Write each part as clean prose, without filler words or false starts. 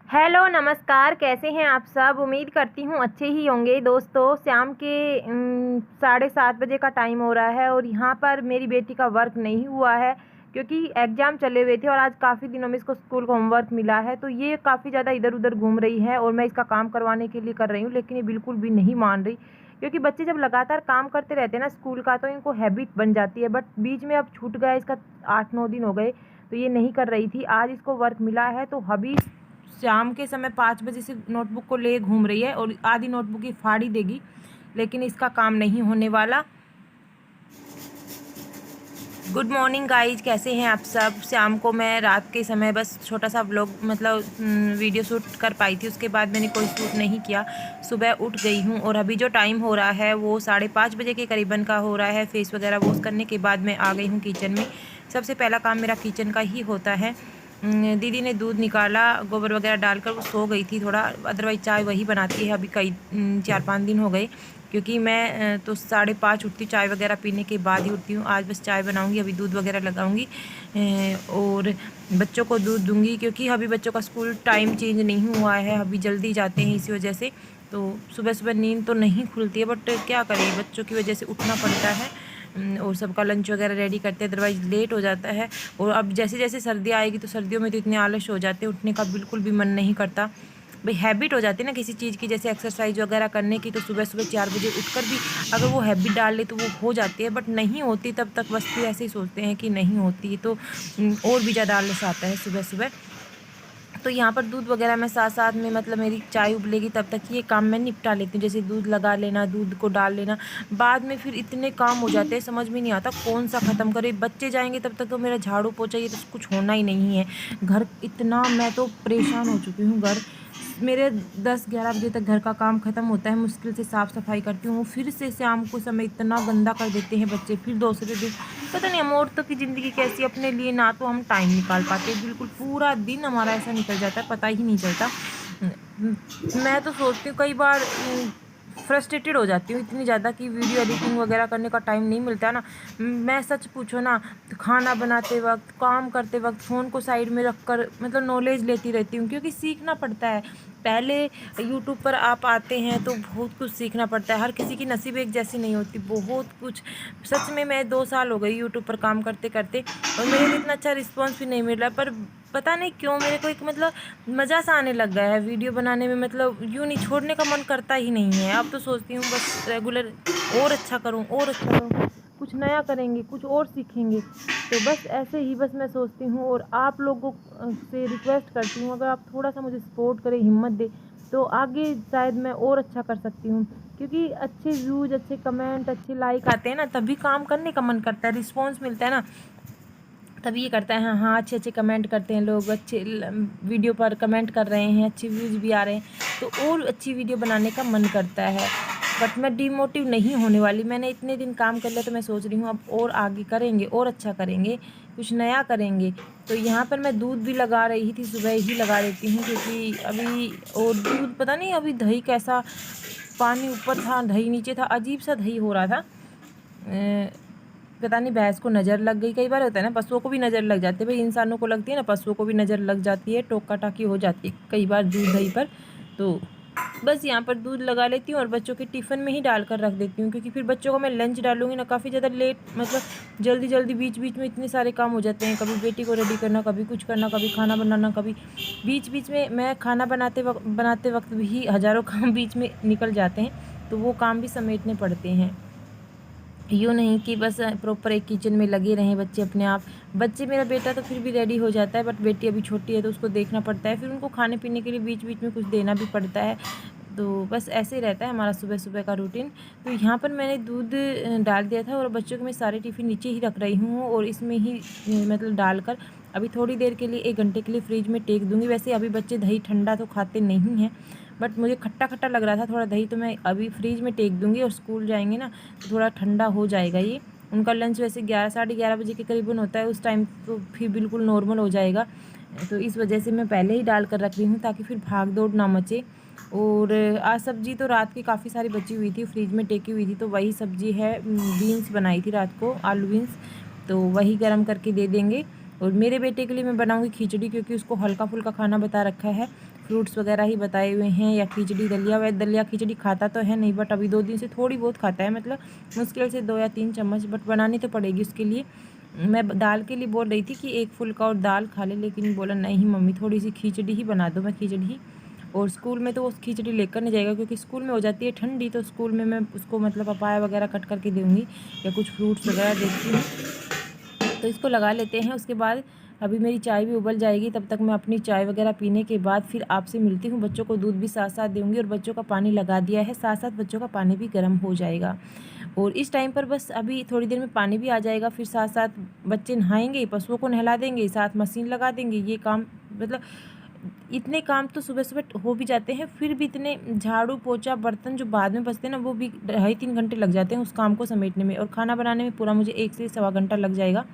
Hello नमस्कार, कैसे हैं आप सब। उम्मीद करती हूँ अच्छे ही होंगे। दोस्तों, शाम के 7:30 बजे का टाइम हो रहा है और यहाँ पर मेरी बेटी का वर्क नहीं हुआ है क्योंकि एग्ज़ाम चले हुए थे और आज काफ़ी दिनों में इसको स्कूल का होमवर्क मिला है। तो ये काफ़ी ज़्यादा इधर उधर घूम रही है और मैं इसका काम करवाने के लिए कर रही हूँ, लेकिन ये बिल्कुल भी नहीं मान रही। क्योंकि बच्चे जब लगातार काम करते रहते हैं ना स्कूल का, तो इनको हैबिट बन जाती है। बट बीच में अब छूट गया इसका, 8-9 दिन हो गए, तो ये नहीं कर रही थी। आज इसको वर्क मिला है तो अभी शाम के समय 5 बजे से नोटबुक को ले घूम रही है और आधी नोटबुक ही फाड़ी देगी, लेकिन इसका काम नहीं होने वाला। गुड मॉर्निंग गाइज, कैसे हैं आप सब। शाम को मैं रात के समय बस छोटा सा व्लॉग मतलब वीडियो शूट कर पाई थी, उसके बाद मैंने कोई शूट नहीं किया। सुबह उठ गई हूँ और अभी जो टाइम हो रहा है वो 5:30 बजे के करीबन का हो रहा है। फेस वगैरह वॉश करने के बाद मैं आ गई हूँ किचन में। सबसे पहला काम मेरा किचन का ही होता है। दीदी ने दूध निकाला, गोबर वगैरह डालकर वो सो गई थी थोड़ा, अदरवाइज़ चाय वही बनाती है। अभी कई 4-5 दिन हो गए, क्योंकि मैं तो 5:30 उठती हूँ, चाय वगैरह पीने के बाद ही उठती हूँ। आज बस चाय बनाऊँगी, अभी दूध वगैरह लगाऊँगी और बच्चों को दूध दूँगी, क्योंकि अभी बच्चों का स्कूल टाइम चेंज नहीं हुआ है, अभी जल्दी जाते हैं इसी वजह से। तो सुबह सुबह नींद तो नहीं खुलती है, बट क्या करें, बच्चों की वजह से उठना पड़ता है। और सबका लंच वगैरह रेडी करते हैं, अदरवाइज़ लेट हो जाता है। और अब जैसे जैसे सर्दी आएगी तो सर्दियों में तो इतने आलस हो जाते हैं, उठने का बिल्कुल भी मन नहीं करता। भाई हैबिट हो जाती है ना किसी चीज़ की, जैसे एक्सरसाइज वगैरह करने की, तो सुबह सुबह 4 बजे उठकर भी अगर वो हैबिट डाल ले तो वो हो जाती है, बट नहीं होती तब तक बस फिर ऐसे ही सोचते हैं कि नहीं होती, तो और भी ज़्यादा आलस आता है सुबह सुबह। तो यहाँ पर दूध वगैरह मैं साथ साथ में मतलब मेरी चाय उबलेगी तब तक ये काम मैं निपटा लेती हूँ, जैसे दूध लगा लेना, दूध को डाल लेना। बाद में फिर इतने काम हो जाते हैं, समझ में नहीं आता कौन सा ख़त्म करे। बच्चे जाएंगे तब तक तो मेरा झाड़ू पोछा ये तो कुछ होना ही नहीं है। घर इतना, मैं तो परेशान हो चुकी हूँ। घर मेरे 10-11 बजे तक घर का काम ख़त्म होता है, मुश्किल से साफ़ सफाई करती हूँ, फिर से शाम को समय इतना गंदा कर देते हैं बच्चे। फिर दूसरे दिन पता नहीं हम औरतों की ज़िंदगी कैसी, अपने लिए ना तो हम टाइम निकाल पाते, बिल्कुल पूरा दिन हमारा ऐसा निकल जाता है, पता ही नहीं चलता। मैं तो सोचती हूँ कई बार, फ्रस्ट्रेटेड हो जाती हूँ इतनी ज़्यादा कि वीडियो एडिटिंग वगैरह करने का टाइम नहीं मिलता है ना। मैं सच पूछो ना, तो खाना बनाते वक्त, काम करते वक्त फ़ोन को साइड में रख कर मतलब नॉलेज लेती रहती हूँ, क्योंकि सीखना पड़ता है। पहले यूट्यूब पर आप आते हैं तो बहुत कुछ सीखना पड़ता है, हर किसी की नसीब एक जैसी नहीं होती, बहुत कुछ। सच में मैं 2 साल हो गई यूट्यूब पर काम करते करते और मेरे को इतना अच्छा रिस्पॉन्स भी नहीं मिल रहा, पर पता नहीं क्यों मेरे को एक मतलब मज़ा सा आने लग गया है वीडियो बनाने में। मतलब यूँ नहीं, छोड़ने का मन करता ही नहीं है। अब तो सोचती हूँ बस रेगुलर और अच्छा करूँ और अच्छा करूँ, कुछ नया करेंगे, कुछ और सीखेंगे। तो बस ऐसे ही बस मैं सोचती हूँ और आप लोगों से रिक्वेस्ट करती हूँ, अगर आप थोड़ा सा मुझे सपोर्ट करें, हिम्मत दें, तो आगे शायद मैं और अच्छा कर सकती हूँ। क्योंकि अच्छे व्यूज़, अच्छे कमेंट, अच्छे लाइक आते हैं ना, तभी काम करने का मन करता है, रिस्पॉन्स मिलता है ना, तभी ये करता है। हाँ हाँ, अच्छे अच्छे कमेंट करते हैं लोग, अच्छे वीडियो पर कमेंट कर रहे हैं, अच्छे व्यूज़ भी आ रहे हैं, तो और अच्छी वीडियो बनाने का मन करता है। बट मैं डिमोटिव नहीं होने वाली, मैंने इतने दिन काम कर लिया, तो मैं सोच रही हूँ अब और आगे करेंगे और अच्छा करेंगे, कुछ नया करेंगे। तो यहाँ पर मैं दूध भी लगा रही थी, सुबह ही लगा देती हूँ, क्योंकि अभी और दूध पता नहीं अभी दही कैसा, पानी ऊपर था दही नीचे था, अजीब सा दही हो रहा था। पता नहीं भैंस को नज़र लग गई, कई बार होता है ना, पशुओं को भी नज़र लग जाती है। भाई इंसानों को लगती है ना, पशुओं को भी नज़र लग जाती है, टोका टाकी हो जाती है कई बार दूध दही पर। तो बस यहाँ पर दूध लगा लेती हूँ और बच्चों के टिफ़िन में ही डाल कर रख देती हूँ, क्योंकि फिर बच्चों को मैं लंच डालूंगी ना, काफ़ी ज़्यादा लेट, मतलब जल्दी जल्दी बीच बीच में इतने सारे काम हो जाते हैं, कभी बेटी को रेडी करना, कभी कुछ करना, कभी खाना बनाना, कभी बीच बीच में मैं खाना बनाते वक्त भी हज़ारों काम बीच में निकल जाते हैं, तो वो काम भी समेटने पड़ते हैं। यूँ नहीं कि बस प्रॉपर एक किचन में लगे रहें बच्चे अपने आप। बच्चे, मेरा बेटा तो फिर भी रेडी हो जाता है, बट बेटी अभी छोटी है तो उसको देखना पड़ता है, फिर उनको खाने पीने के लिए बीच बीच में कुछ देना भी पड़ता है। तो बस ऐसे ही रहता है हमारा सुबह सुबह का रूटीन। तो यहाँ पर मैंने दूध डाल दिया था और बच्चों के मैं सारे टिफ़िन नीचे ही रख रही हूँ और इसमें ही मतलब डालकर अभी थोड़ी देर के लिए 1 घंटे के लिए फ्रिज में टेक दूँगी। वैसे अभी बच्चे दही ठंडा तो खाते नहीं हैं, बट मुझे खट्टा खट्टा लग रहा था थोड़ा दही, तो मैं अभी फ्रिज में टेक दूँगी और स्कूल जाएंगे ना तो थोड़ा ठंडा हो जाएगा ये। उनका लंच वैसे 11-11:30 बजे के करीबन होता है, उस टाइम तो फिर बिल्कुल नॉर्मल हो जाएगा। तो इस वजह से मैं पहले ही डाल कर रख रही हूँ, ताकि फिर भाग दौड़ ना मचे। और आज सब्ज़ी तो रात की काफ़ी सारी बची हुई थी, फ्रिज में टेकी हुई थी, तो वही सब्ज़ी है, बीन्स बनाई थी रात को, आलू बीन्स, तो वही गर्म करके दे देंगे। और मेरे बेटे के लिए मैं बनाऊंगी खिचड़ी, क्योंकि उसको हल्का फुल्का खाना बता रखा है। फ्रूट्स वगैरह ही बताए हुए हैं, या खिचड़ी दलिया। वह दलिया खिचड़ी खाता तो है नहीं, बट अभी 2 दिन से थोड़ी बहुत खाता है, मतलब मुश्किल से 2 या 3 चम्मच, बट बनानी तो पड़ेगी उसके लिए। मैं दाल के लिए बोल रही थी कि एक फुल्का और दाल खा ले, लेकिन बोला नहीं मम्मी थोड़ी सी खिचड़ी ही बना दो, मैं खिचड़ी ही। और स्कूल में तो वो खिचड़ी लेकर नहीं जाएगा, क्योंकि स्कूल में हो जाती है ठंडी, तो स्कूल में मैं उसको मतलब पपाया वगैरह कट करके दूँगी, या कुछ फ्रूट्स वगैरह देखती हूँ। तो इसको लगा लेते हैं। उसके बाद अभी मेरी चाय भी उबल जाएगी, तब तक मैं अपनी चाय वगैरह पीने के बाद फिर आपसे मिलती हूँ। बच्चों को दूध भी साथ साथ दूँगी, और बच्चों का पानी लगा दिया है, साथ साथ बच्चों का पानी भी गर्म हो जाएगा। और इस टाइम पर बस अभी थोड़ी देर में पानी भी आ जाएगा, फिर साथ साथ बच्चे नहाएंगे, पशुओं को नहला देंगे, साथ मशीन लगा देंगे। ये काम मतलब इतने काम तो सुबह सुबह हो भी जाते हैं, फिर भी इतने झाड़ू पोछा बर्तन जो बाद में बचते हैं ना, वो भी 2.5-3 घंटे लग जाते हैं उस काम को समेटने में, और खाना बनाने में पूरा मुझे 1 से सवा घंटा लग जाएगा।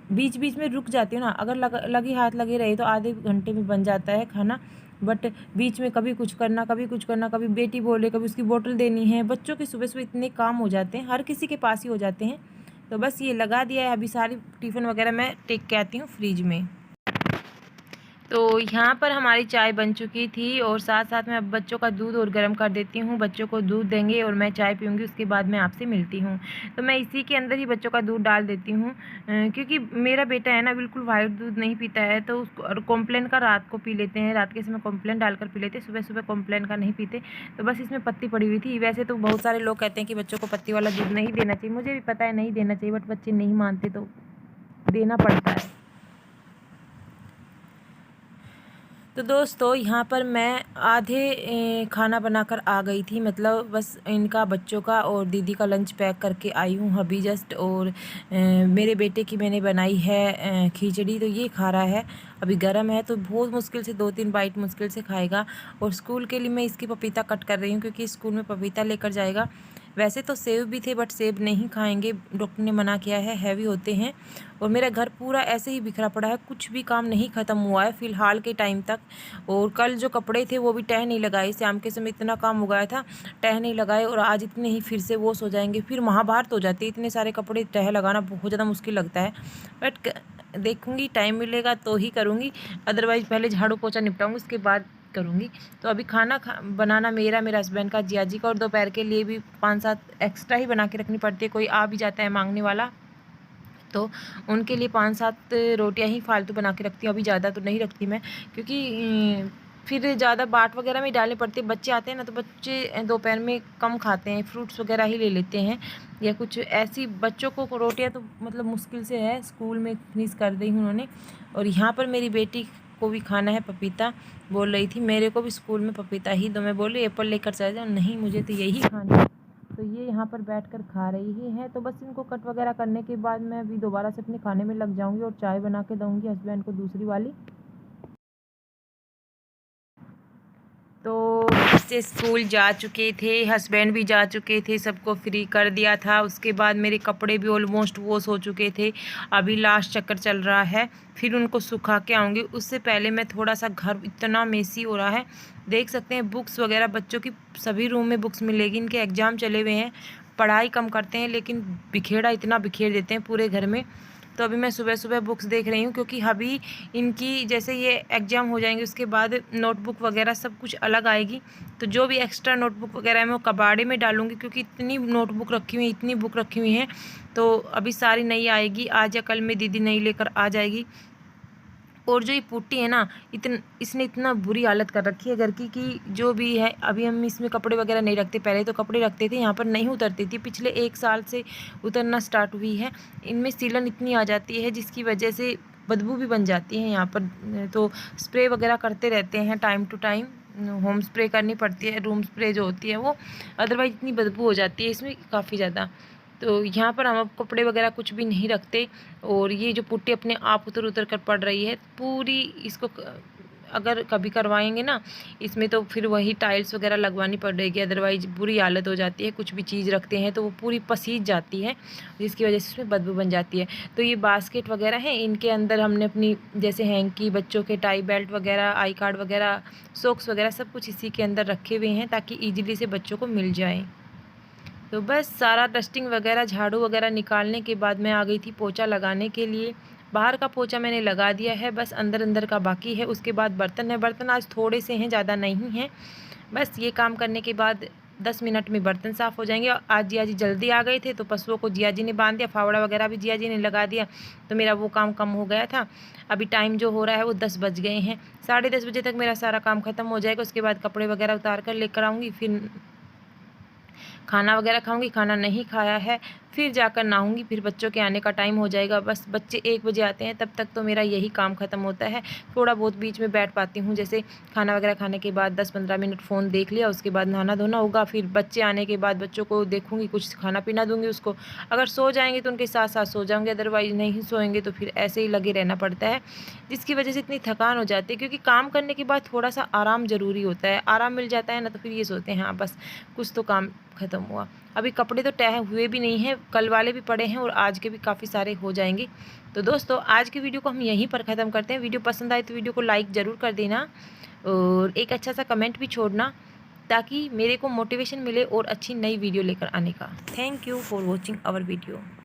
बीच बीच में रुक जाती हूँ ना, अगर लगे हाथ लगे रहे तो आधे घंटे में बन जाता है खाना, बट बीच में कभी कुछ करना, कभी कुछ करना, कभी बेटी बोले, कभी उसकी बोतल देनी है। बच्चों के सुबह सुबह इतने काम हो जाते हैं, हर किसी के पास ही हो जाते हैं। तो बस ये लगा दिया है, अभी सारी टिफ़िन वगैरह मैं टेक के आती हूँ फ्रिज में। तो यहाँ पर हमारी चाय बन चुकी थी, और साथ साथ में अब बच्चों का दूध और गर्म कर देती हूँ। बच्चों को दूध देंगे और मैं चाय पीऊँगी, उसके बाद मैं आपसे मिलती हूँ। तो मैं इसी के अंदर ही बच्चों का दूध डाल देती हूँ, क्योंकि मेरा बेटा है ना बिल्कुल वाइट दूध नहीं पीता है, तो उसको और कॉम्प्लेन का रात को पी लेते हैं, रात के समय कॉम्प्लेन डालकर पी लेते हैं, सुबह सुबह कॉम्प्लेन का नहीं पीते। तो बस इसमें पत्ती पड़ी हुई थी। वैसे तो बहुत सारे लोग कहते हैं कि बच्चों को पत्ती वाला दूध नहीं देना चाहिए, मुझे भी पता है नहीं देना चाहिए, बट बच्चे नहीं मानते तो देना पड़ता है। तो दोस्तों यहाँ पर मैं आधे खाना बनाकर आ गई थी, मतलब बस इनका बच्चों का और दीदी का लंच पैक करके आई हूँ अभी जस्ट। और मेरे बेटे की मैंने बनाई है खिचड़ी, तो ये खा रहा है, अभी गर्म है तो बहुत मुश्किल से 2-3 बाइट मुश्किल से खाएगा। और स्कूल के लिए मैं इसकी पपीता कट कर रही हूँ, क्योंकि स्कूल में पपीता लेकर जाएगा। वैसे तो सेब भी थे, बट सेब नहीं खाएंगे, डॉक्टर ने मना किया है, हैवी होते हैं। और मेरा घर पूरा ऐसे ही बिखरा पड़ा है, कुछ भी काम नहीं ख़त्म हुआ है फ़िलहाल के टाइम तक। और कल जो कपड़े थे वो भी तह नहीं लगाए, शाम के समय इतना काम हो गया था, तह नहीं लगाए, और आज इतने ही फिर से वॉश हो जाएंगे, फिर महाभारत हो जाती है। इतने सारे कपड़े तह लगाना बहुत ज़्यादा मुश्किल लगता है, बट देखूँगी टाइम मिलेगा तो ही करूँगी, अदरवाइज़ पहले झाड़ू पोछा निपटाऊँगी, उसके बाद करूँगी। तो अभी खाना बनाना मेरे हस्बैंड का, जिया जी का, और दोपहर के लिए भी 5-7 एक्स्ट्रा ही बना के रखनी पड़ती है, कोई आ भी जाता है मांगने वाला, तो उनके लिए 5-7 रोटियां ही फालतू बना के रखती हूँ। अभी ज़्यादा तो नहीं रखती मैं, क्योंकि फिर ज़्यादा बाट वगैरह में डालने पड़ते हैं। बच्चे आते हैं ना, तो बच्चे दोपहर में कम खाते हैं, फ्रूट्स वगैरह ही ले लेते हैं, या कुछ ऐसी बच्चों को रोटियां तो मतलब मुश्किल से है, स्कूल में फिनिश कर दी उन्होंने। और यहाँ पर मेरी बेटी को भी खाना है पपीता, बोल रही थी मेरे को भी स्कूल में पपीता ही दो। मैं बोली एप्पल लेकर चले जाओ, नहीं मुझे तो यही खाना है। तो ये यहाँ पर बैठकर खा रही ही है। तो बस इनको कट वगैरह करने के बाद मैं अभी दोबारा से अपने खाने में लग जाऊँगी, और चाय बना के दूँगी हस्बैंड को दूसरी वाली। तो बच्चे स्कूल जा चुके थे, हस्बैंड भी जा चुके थे, सबको फ्री कर दिया था। उसके बाद मेरे कपड़े भी ऑलमोस्ट वॉश हो चुके थे, अभी लास्ट चक्कर चल रहा है, फिर उनको सुखा के आऊँगी। उससे पहले मैं थोड़ा सा, घर इतना मेसी हो रहा है, देख सकते हैं बुक्स वगैरह बच्चों की सभी रूम में बुक्स मिलेगी, इनके एग्ज़ाम चले हुए हैं, पढ़ाई कम करते हैं लेकिन बिखेड़ा इतना बिखेर देते हैं पूरे घर में। तो अभी मैं सुबह सुबह बुक्स देख रही हूँ, क्योंकि अभी इनकी जैसे ये एग्ज़ाम हो जाएंगे उसके बाद नोटबुक वगैरह सब कुछ अलग आएगी, तो जो भी एक्स्ट्रा नोटबुक वगैरह है मैं वो कबाड़े में डालूँगी, क्योंकि इतनी नोटबुक रखी हुई है, इतनी बुक रखी हुई हैं, तो अभी सारी नई आएगी, आज या कल में दीदी नई लेकर आ जाएगी। और जो ये पुट्टी है ना, इसने इतना बुरी हालत कर रखी है घर की, कि जो भी है, अभी हम इसमें कपड़े वगैरह नहीं रखते, पहले तो कपड़े रखते थे, यहाँ पर नहीं उतरती थी, पिछले 1 साल से उतरना स्टार्ट हुई है। इनमें सीलन इतनी आ जाती है जिसकी वजह से बदबू भी बन जाती है यहाँ पर। तो स्प्रे वगैरह करते रहते हैं time to time, home spray करनी पड़ती है, रूम स्प्रे जो होती है वो, अदरवाइज़ इतनी बदबू हो जाती है इसमें काफ़ी ज़्यादा। तो यहाँ पर हम अब कपड़े वगैरह कुछ भी नहीं रखते। और ये जो पुट्टी अपने आप उतर उतर कर पड़ रही है पूरी, इसको अगर कभी करवाएंगे ना इसमें, तो फिर वही टाइल्स वगैरह लगवानी पड़ेगी, अदरवाइज बुरी हालत हो जाती है। कुछ भी चीज़ रखते हैं तो वो पूरी पसीज जाती है, जिसकी वजह से उसमें बदबू बन जाती है। तो ये बास्केट वगैरह हैं, इनके अंदर हमने अपनी जैसे हैंकी, बच्चों के टाई बेल्ट वगैरह, आई कार्ड वगैरह, सॉक्स वगैरह सब कुछ इसी के अंदर रखे हुए हैं, ताकि ईजिली से बच्चों को मिल जाए। तो बस सारा डस्टिंग वगैरह, झाड़ू वगैरह निकालने के बाद मैं आ गई थी पोछा लगाने के लिए। बाहर का पोछा मैंने लगा दिया है, बस अंदर अंदर का बाकी है। उसके बाद बर्तन है, बर्तन आज थोड़े से हैं, ज़्यादा नहीं हैं। बस ये काम करने के बाद 10 मिनट में बर्तन साफ़ हो जाएंगे। आज जिया जी जल्दी आ गए थे तो पशुओं को जिया जी ने बांध दिया, फावड़ा वगैरह भी जिया जी ने लगा दिया, तो मेरा वो काम कम हो गया था। अभी टाइम जो हो रहा है वो 10 बज गए हैं। 10:30 बजे तक मेरा सारा काम ख़त्म हो जाएगा। उसके बाद कपड़े वगैरह उतार कर लेकर आऊँगी, फिर खाना वगैरह खाऊंगी। खाना नहीं खाया है, फिर जाकर नहाऊंगी, फिर बच्चों के आने का टाइम हो जाएगा। बस बच्चे 1 बजे आते हैं, तब तक तो मेरा यही काम ख़त्म होता है। थोड़ा बहुत बीच में बैठ पाती हूँ, जैसे खाना वगैरह खाने के बाद 10-15 मिनट फ़ोन देख लिया, उसके बाद नहाना धोना होगा। फिर बच्चे आने के बाद बच्चों को देखूँगी, कुछ खाना पीना दूँगी उसको। अगर सो जाएंगे तो उनके साथ साथ सो जाऊँगी, अदरवाइज़ नहीं सोएंगे तो फिर ऐसे ही लगे रहना पड़ता है, जिसकी वजह से इतनी थकान हो जाती है। क्योंकि काम करने के बाद थोड़ा सा आराम ज़रूरी होता है। आराम मिल जाता है ना तो फिर ये सोचते हैं हाँ बस कुछ तो काम ख़त्म हुआ। अभी कपड़े तो तय हुए भी नहीं हैं, कल वाले भी पड़े हैं और आज के भी काफ़ी सारे हो जाएंगे। तो दोस्तों आज की वीडियो को हम यहीं पर ख़त्म करते हैं। वीडियो पसंद आए तो वीडियो को लाइक ज़रूर कर देना और एक अच्छा सा कमेंट भी छोड़ना, ताकि मेरे को मोटिवेशन मिले और अच्छी नई वीडियो लेकर आने का। Thank you for watching our video.